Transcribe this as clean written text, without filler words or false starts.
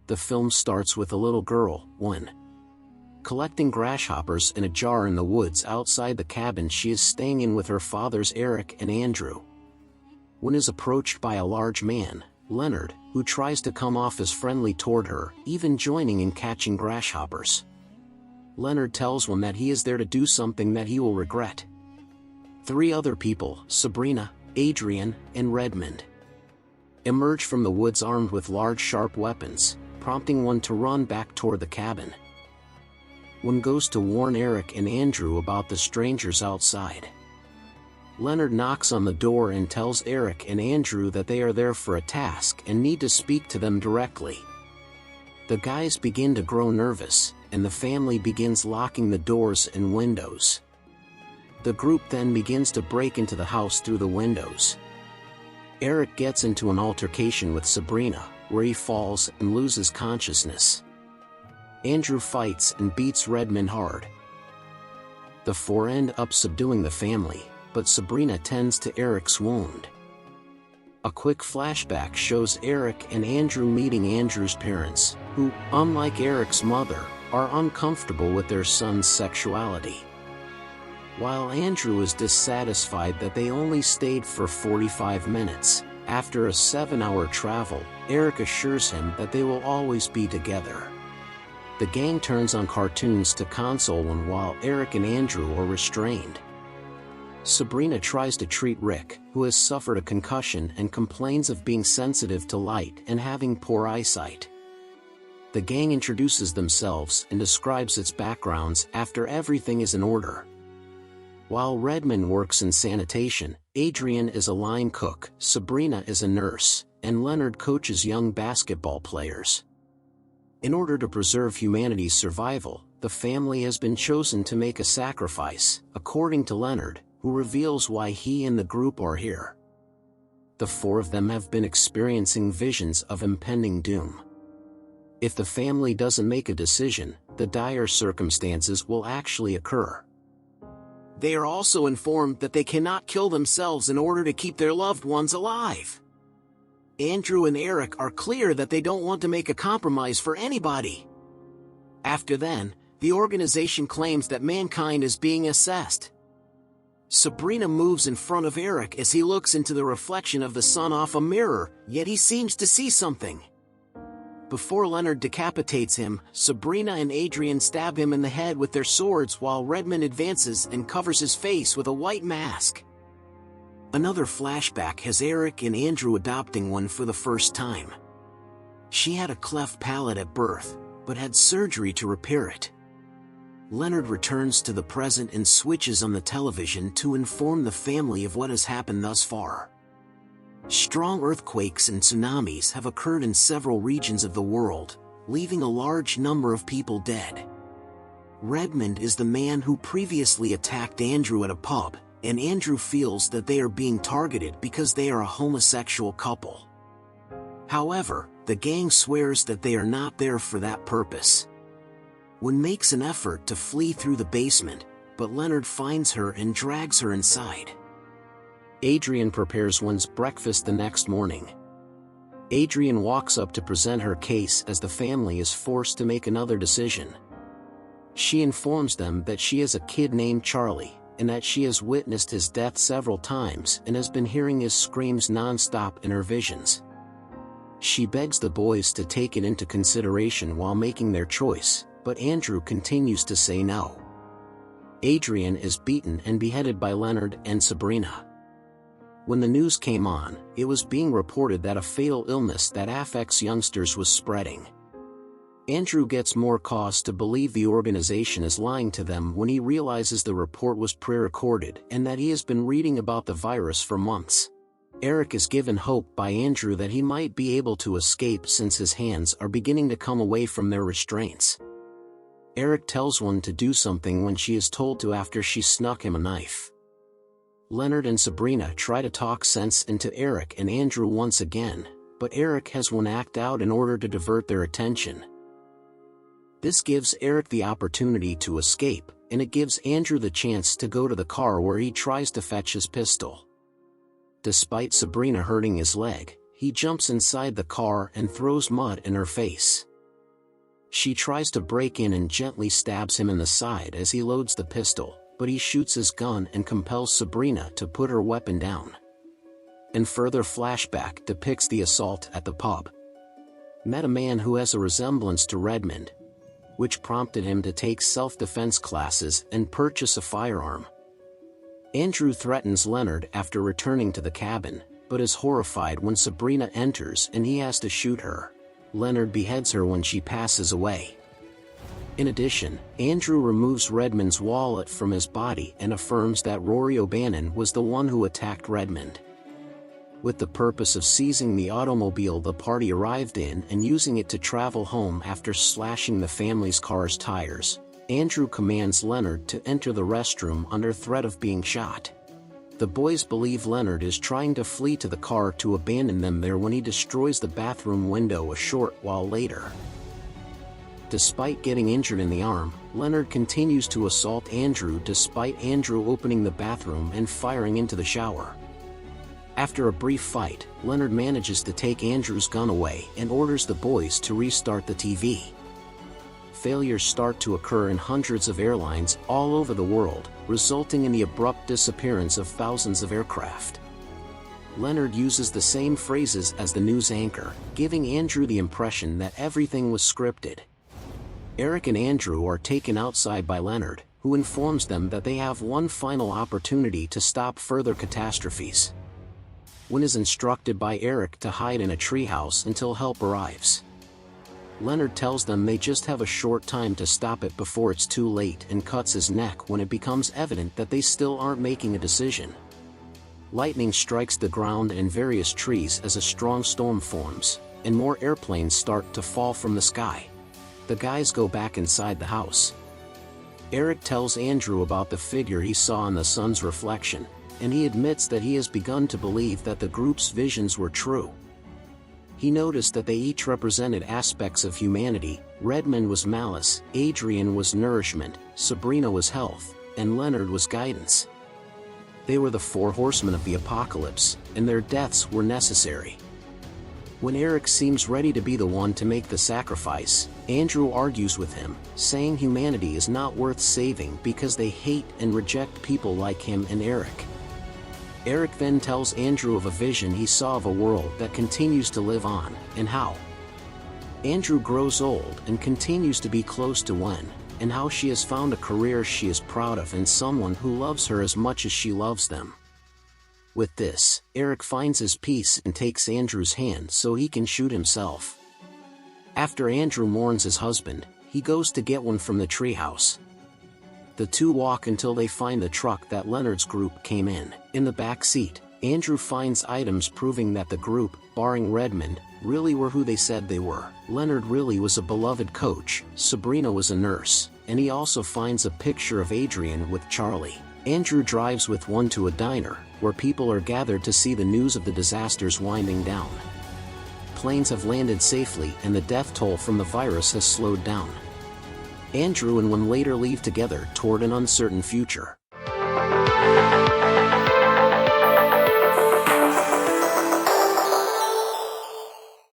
The film starts with a little girl, collecting grasshoppers in a jar in the woods outside the cabin she is staying in with her fathers Eric and Andrew. Is approached by a large man, Leonard, who tries to come off as friendly toward her, even joining in catching grasshoppers. Leonard tells that he is there to do something that he will regret. 3 other people, Sabrina, Adrian, and Redmond, emerge from the woods armed with large sharp weapons, prompting to run back toward the cabin. Goes to warn Eric and Andrew about the strangers outside. Leonard knocks on the door and tells Eric and Andrew that they are there for a task and need to speak to them directly. The guys begin to grow nervous, and the family begins locking the doors and windows. The group then begins to break into the house through the windows. Eric gets into an altercation with Sabrina, where he falls and loses consciousness. Andrew fights and beats Redmond hard. The 4 end up subduing the family, but Sabrina tends to Eric's wound. A quick flashback shows Eric and Andrew meeting Andrew's parents, who, unlike Eric's mother, are uncomfortable with their son's sexuality. While Andrew is dissatisfied that they only stayed for 45 minutes, after a 7-hour travel, Eric assures him that they will always be together. The gang turns on cartoons to console while Eric and Andrew are restrained. Sabrina tries to treat Rick, who has suffered a concussion and complains of being sensitive to light and having poor eyesight. The gang introduces themselves and describes its backgrounds after everything is in order. While Redmond works in sanitation, Adrian is a line cook, Sabrina is a nurse, and Leonard coaches young basketball players. In order to preserve humanity's survival, the family has been chosen to make a sacrifice, according to Leonard, who reveals why he and the group are here. The 4 of them have been experiencing visions of impending doom. If the family doesn't make a decision, the dire circumstances will actually occur. They are also informed that they cannot kill themselves in order to keep their loved ones alive. Andrew and Eric are clear that they don't want to make a compromise for anybody. After then, the organization claims that mankind is being assessed. Sabrina moves in front of Eric as he looks into the reflection of the sun off a mirror, yet he seems to see something. Before Leonard decapitates him, Sabrina and Adrian stab him in the head with their swords while Redmond advances and covers his face with a white mask. Another flashback has Eric and Andrew adopting one for the first time. She had a cleft palate at birth, but had surgery to repair it. Leonard returns to the present and switches on the television to inform the family of what has happened thus far. Strong earthquakes and tsunamis have occurred in several regions of the world, leaving a large number of people dead. Redmond is the man who previously attacked Andrew at a pub, and Andrew feels that they are being targeted because they are a homosexual couple. However, the gang swears that they are not there for that purpose. Makes an effort to flee through the basement, but Leonard finds her and drags her inside. Adrian prepares breakfast the next morning. Adrian walks up to present her case as the family is forced to make another decision. She informs them that she has a kid named Charlie, and that she has witnessed his death several times and has been hearing his screams non-stop in her visions. She begs the boys to take it into consideration while making their choice, but Andrew continues to say no. Adrian is beaten and beheaded by Leonard and Sabrina. When the news came on, it was being reported that a fatal illness that affects youngsters was spreading. Andrew gets more cause to believe the organization is lying to them when he realizes the report was pre-recorded and that he has been reading about the virus for months. Eric is given hope by Andrew that he might be able to escape since his hands are beginning to come away from their restraints. Eric tells one to do something when she is told to after she snuck him a knife. Leonard and Sabrina try to talk sense into Eric and Andrew once again, but Eric has one act out in order to divert their attention. This gives Eric the opportunity to escape, and it gives Andrew the chance to go to the car where he tries to fetch his pistol. Despite Sabrina hurting his leg, he jumps inside the car and throws mud in her face. She tries to break in and gently stabs him in the side as he loads the pistol, but he shoots his gun and compels Sabrina to put her weapon down. And further flashback depicts the assault at the pub. Met a man who has a resemblance to Redmond, which prompted him to take self-defense classes and purchase a firearm. Andrew threatens Leonard after returning to the cabin, but is horrified when Sabrina enters and he has to shoot her. Leonard beheads her when she passes away. In addition, Andrew removes Redmond's wallet from his body and affirms that Rory O'Bannon was the one who attacked Redmond. With the purpose of seizing the automobile the party arrived in and using it to travel home after slashing the family's car's tires, Andrew commands Leonard to enter the restroom under threat of being shot. The boys believe Leonard is trying to flee to the car to abandon them there when he destroys the bathroom window a short while later. Despite getting injured in the arm, Leonard continues to assault Andrew despite Andrew opening the bathroom and firing into the shower. After a brief fight, Leonard manages to take Andrew's gun away and orders the boys to restart the TV. Failures start to occur in hundreds of airlines all over the world, resulting in the abrupt disappearance of thousands of aircraft. Leonard uses the same phrases as the news anchor, giving Andrew the impression that everything was scripted. Eric and Andrew are taken outside by Leonard, who informs them that they have one final opportunity to stop further catastrophes. Wynn is instructed by Eric to hide in a treehouse until help arrives. Leonard tells them they just have a short time to stop it before it's too late and cuts his neck when it becomes evident that they still aren't making a decision. Lightning strikes the ground and various trees as a strong storm forms, and more airplanes start to fall from the sky. The guys go back inside the house. Eric tells Andrew about the figure he saw in the sun's reflection, and he admits that he has begun to believe that the group's visions were true. He noticed that they each represented aspects of humanity. Redmond was malice, Adrian was nourishment, Sabrina was health, and Leonard was guidance. They were the four horsemen of the apocalypse, and their deaths were necessary. When Eric seems ready to be the one to make the sacrifice, Andrew argues with him, saying humanity is not worth saving because they hate and reject people like him and Eric. Eric then tells Andrew of a vision he saw of a world that continues to live on, and how Andrew grows old and continues to be close to Wen, and how she has found a career she is proud of and someone who loves her as much as she loves them. With this, Eric finds his peace and takes Andrew's hand so he can shoot himself. After Andrew mourns his husband, he goes to get one from the treehouse. The two walk until they find the truck that Leonard's group came in. In the back seat, Andrew finds items proving that the group, barring Redmond, really were who they said they were. Leonard really was a beloved coach, Sabrina was a nurse, and he also finds a picture of Adrian with Charlie. Andrew drives with one to a diner, where people are gathered to see the news of the disasters winding down. Planes have landed safely and the death toll from the virus has slowed down. Andrew and Wen later leave together toward an uncertain future.